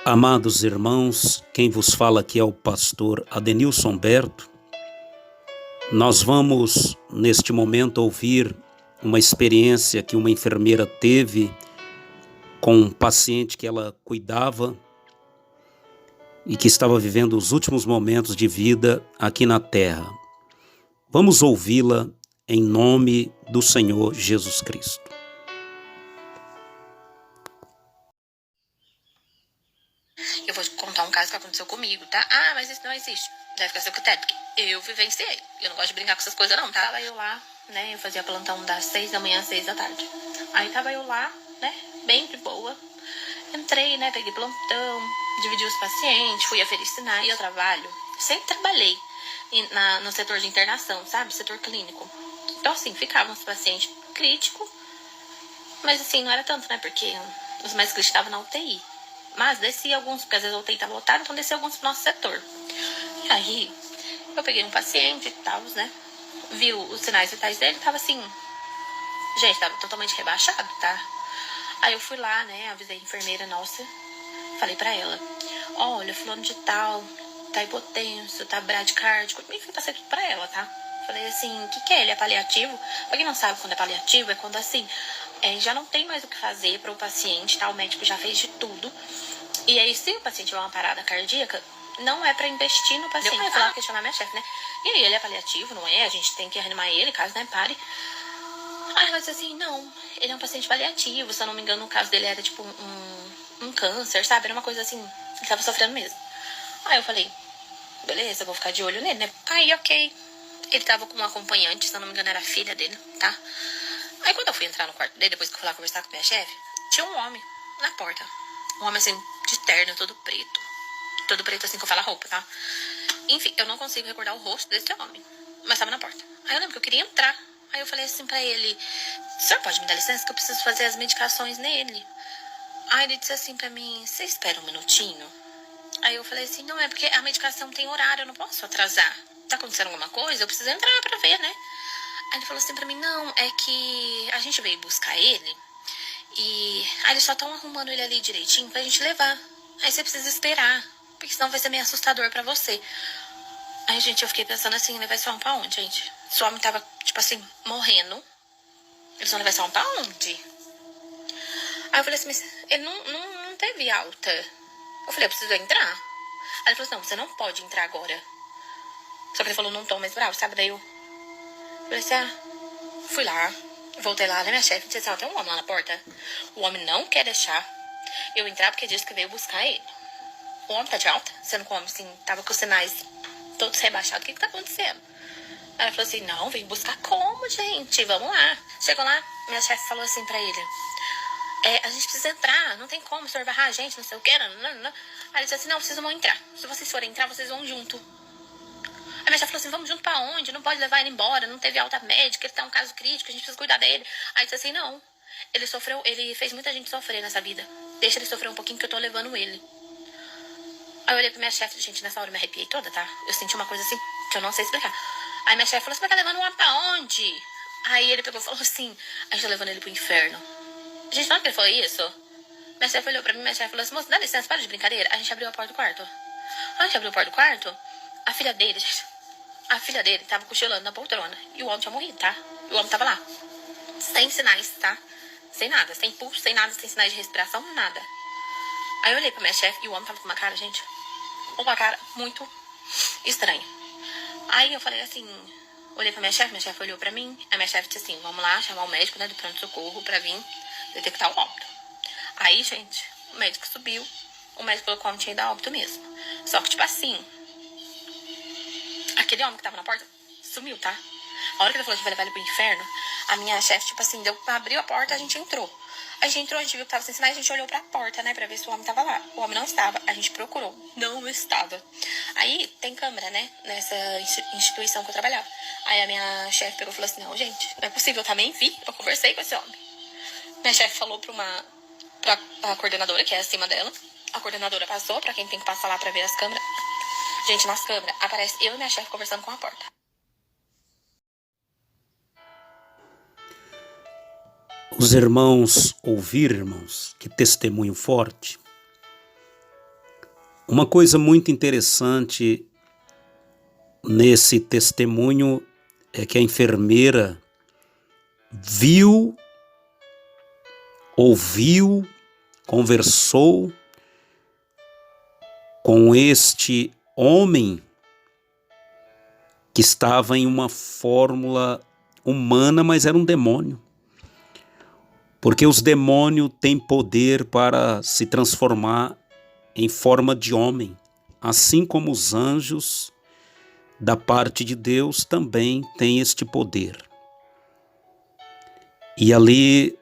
Amados irmãos, quem vos fala aqui é o pastor Adenilson Berto. Nós vamos, neste momento, ouvir uma experiência que uma enfermeira teve com um paciente que ela cuidava e que estava vivendo os últimos momentos de vida aqui na Terra. Vamos ouvi-la em nome do Senhor Jesus Cristo. Eu vou te contar um caso que aconteceu comigo, tá? Ah, mas isso não existe. Deve ficar seu critério, porque eu vivenciei. Eu não gosto de brincar com essas coisas, não, tá? Tava eu lá, né? Eu fazia plantão das 6 da manhã às 6 da tarde. Aí tava eu lá, né? Bem de boa. Entrei, né? Peguei plantão, dividi os pacientes, fui aferir sinais. E eu trabalho. Sempre trabalhei no setor de internação, sabe? Setor clínico. Então, assim, ficavam os pacientes críticos. Mas, assim, não era tanto, né? Porque os mais críticos estavam na UTI. Mas desci alguns, porque às vezes a UTI estava lotada, então desci alguns pro nosso setor. E aí, eu peguei um paciente e tal, né? Viu os sinais vitais dele, tava assim... Gente, tava totalmente rebaixado, tá? Aí eu fui lá, né? Avisei a enfermeira nossa. Falei pra ela. Olha, fulano de tal, tá hipotenso, tá bradicárdico. Enfim, passei tudo pra ela, tá? Falei assim, o que é? Ele é paliativo? Pra quem não sabe quando é paliativo, é quando assim... já não tem mais o que fazer para o paciente, tá? O médico já fez de tudo. E aí, se o paciente tiver uma parada cardíaca, não é para investir no paciente. Eu fui lá questionar minha chefe, né? E aí, ele é paliativo, não é? A gente tem que reanimar ele, caso não pare. Aí ela disse assim, não, ele é um paciente paliativo. Se eu não me engano, o caso dele era tipo um câncer, sabe? Era uma coisa assim, ele tava sofrendo mesmo. Aí eu falei, beleza, eu vou ficar de olho nele, né? Aí, ok. Ele tava com um acompanhante, se eu não me engano, era a filha dele, tá? Aí quando eu fui entrar no quarto dele, depois que eu fui lá conversar com minha chefe, tinha um homem na porta. Um homem assim, de terno, todo preto. Todo preto assim que eu falo a roupa, tá? Enfim, eu não consigo recordar o rosto desse homem. Mas tava na porta. Aí eu lembro que eu queria entrar. Aí eu falei assim pra ele, o senhor pode me dar licença que eu preciso fazer as medicações nele? Aí ele disse assim pra mim, você espera um minutinho? Aí eu falei assim, não é porque a medicação tem horário, eu não posso atrasar. Tá acontecendo alguma coisa? Eu preciso entrar pra ver, né? Aí ele falou assim pra mim, não, é que a gente veio buscar ele e aí eles só estão arrumando ele ali direitinho pra gente levar. Aí você precisa esperar, porque senão vai ser meio assustador pra você. Aí, gente, eu fiquei pensando assim, levar esse homem pra onde, gente? Esse homem tava, tipo assim, morrendo. Eles vão levar esse homem pra onde? Aí eu falei assim, mas ele não teve alta. Eu falei, eu preciso entrar. Aí ele falou assim, não, você não pode entrar agora. Só que ele falou num tom mais bravo, sabe? Daí eu falei assim, fui lá, voltei lá, né, minha chefe disse assim, tem um homem lá na porta. O homem não quer deixar eu entrar porque disse que veio buscar ele. O homem tá de alta? Sendo que o homem, assim, tava com os sinais todos rebaixados. O que tá acontecendo? Aí ela falou assim, não, vem buscar como, gente? Vamos lá. Chegou lá, minha chefe falou assim pra ele, a gente precisa entrar, não tem como, o senhor barrar a gente, não sei o que, não. Aí ele disse assim, não, vocês vão entrar. Se vocês forem entrar, vocês vão junto. A minha chefe falou assim, vamos junto pra onde? Não pode levar ele embora, não teve alta médica, ele tá em um caso crítico, a gente precisa cuidar dele. Aí disse assim, não, ele fez muita gente sofrer nessa vida. Deixa ele sofrer um pouquinho que eu tô levando ele. Aí eu olhei pra minha chefe, gente, nessa hora eu me arrepiei toda, tá? Eu senti uma coisa assim, que eu não sei explicar. Aí minha chefe falou, você vai estar levando o homem pra onde? Aí ele pegou e falou assim, a gente tá levando ele pro inferno. Gente, não é que ele falou isso? Minha chefe olhou pra mim, minha chefe falou assim, moça, dá licença, para de brincadeira. A gente abriu a porta do quarto. A gente abriu a porta do quarto, a filha dele, gente, a filha dele tava cochilando na poltrona. E o homem tinha morrido, tá? E o homem tava lá. Sem sinais, tá? Sem nada. Sem pulso, sem nada, sem sinais de respiração, nada. Aí eu olhei pra minha chefe e o homem tava com uma cara, gente, uma cara muito estranha. Aí eu falei assim, olhei pra minha chefe olhou pra mim. A minha chefe disse assim, vamos lá chamar o médico, né, do pronto-socorro pra vir detectar o óbito. Aí, gente, o médico subiu. O médico falou que o homem tinha ido a óbito mesmo. Só que, tipo assim, aquele homem que tava na porta sumiu, tá? A hora que ele falou que vai levar ele pro inferno, a minha chefe, tipo assim, abriu a porta, a gente entrou. A gente entrou, a gente viu que tava sem sinais, a gente olhou pra porta, né, pra ver se o homem tava lá. O homem não estava, a gente procurou, não estava. Aí, tem câmera, né, nessa instituição que eu trabalhava. Aí a minha chefe pegou e falou assim, não, gente, não é possível, eu também vi, eu conversei com esse homem. Minha chefe falou pra a coordenadora, que é acima dela. A coordenadora passou pra quem tem que passar lá pra ver as câmeras. Gente, nas câmeras, aparece eu e minha chefe conversando com a porta. Os irmãos ouviram, irmãos, que testemunho forte. Uma coisa muito interessante nesse testemunho é que a enfermeira viu, ouviu, conversou com este homem que estava em uma fórmula humana, mas era um demônio. Porque os demônios têm poder para se transformar em forma de homem, assim como os anjos da parte de Deus também têm este poder. E ali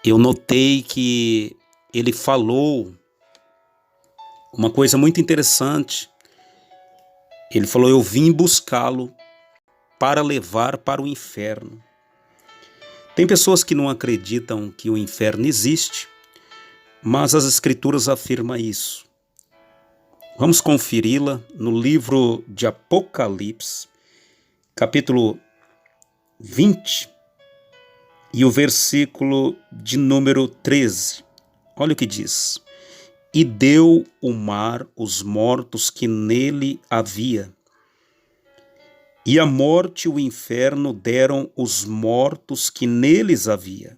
eu notei que ele falou uma coisa muito interessante. Ele falou: eu vim buscá-lo para levar para o inferno. Tem pessoas que não acreditam que o inferno existe, mas as Escrituras afirmam isso. Vamos conferi-la no livro de Apocalipse, capítulo 20, e o versículo de número 13. Olha o que diz: e deu o mar os mortos que nele havia, e a morte e o inferno deram os mortos que neles havia,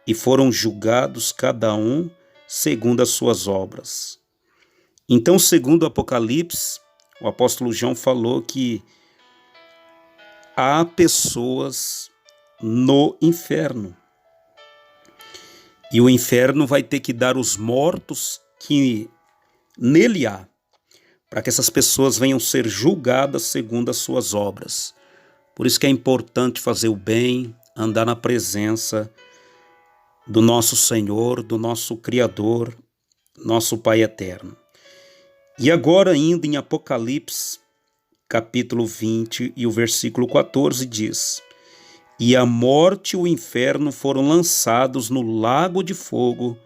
e foram julgados cada um segundo as suas obras. Então, segundo o Apocalipse, o apóstolo João falou que há pessoas no inferno. E o inferno vai ter que dar os mortos que nele há, para que essas pessoas venham ser julgadas segundo as suas obras. Por isso que é importante fazer o bem, andar na presença do nosso Senhor, do nosso Criador, nosso Pai eterno. E agora, ainda em Apocalipse, capítulo 20 e o versículo 14 diz: e a morte e o inferno foram lançados no lago de fogo.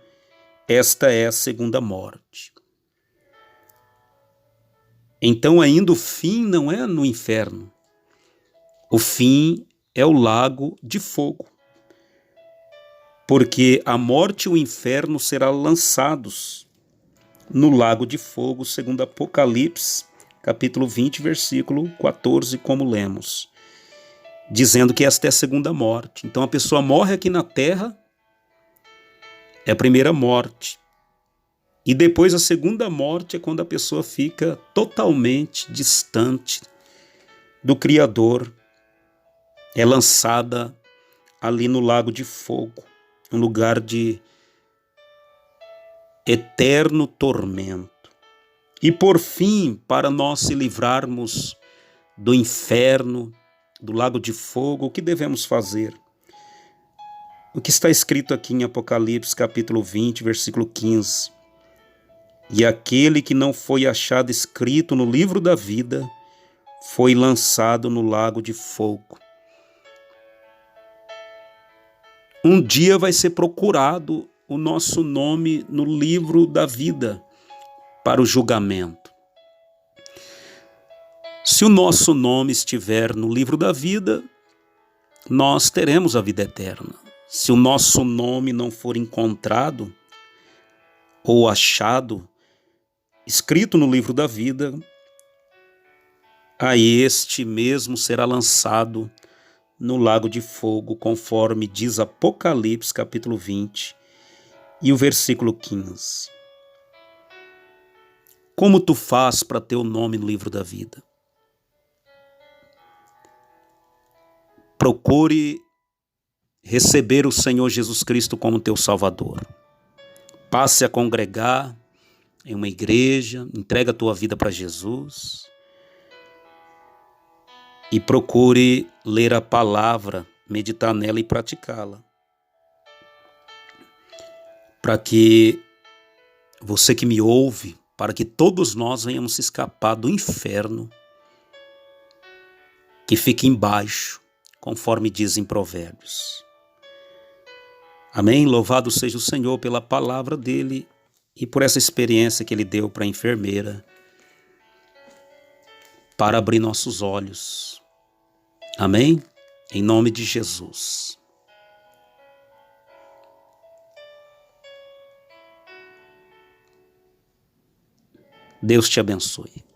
Esta é a segunda morte. Então, ainda o fim não é no inferno. O fim é o lago de fogo. Porque a morte e o inferno serão lançados no lago de fogo, segundo Apocalipse, capítulo 20, versículo 14, como lemos, dizendo que esta é a segunda morte. Então a pessoa morre aqui na terra, é a primeira morte. E depois a segunda morte é quando a pessoa fica totalmente distante do Criador, é lançada ali no lago de fogo, um lugar de eterno tormento. E por fim, para nós se livrarmos do inferno, do lago de fogo, o que devemos fazer? O que está escrito aqui em Apocalipse, capítulo 20, versículo 15. E aquele que não foi achado escrito no livro da vida foi lançado no lago de fogo. Um dia vai ser procurado o nosso nome no livro da vida para o julgamento. Se o nosso nome estiver no livro da vida, nós teremos a vida eterna. Se o nosso nome não for encontrado ou achado, escrito no livro da vida, a este mesmo será lançado no lago de fogo, conforme diz Apocalipse, capítulo 20, e o versículo 15. Como tu faz para ter o nome no livro da vida? Procure receber o Senhor Jesus Cristo como teu Salvador. Passe a congregar em uma igreja, entrega a tua vida para Jesus e procure ler a palavra, meditar nela e praticá-la. Para que você que me ouve, para que todos nós venhamos escapar do inferno que fica embaixo, conforme dizem Provérbios. Amém? Louvado seja o Senhor pela palavra dele e por essa experiência que ele deu para a enfermeira, para abrir nossos olhos. Amém? Em nome de Jesus. Deus te abençoe.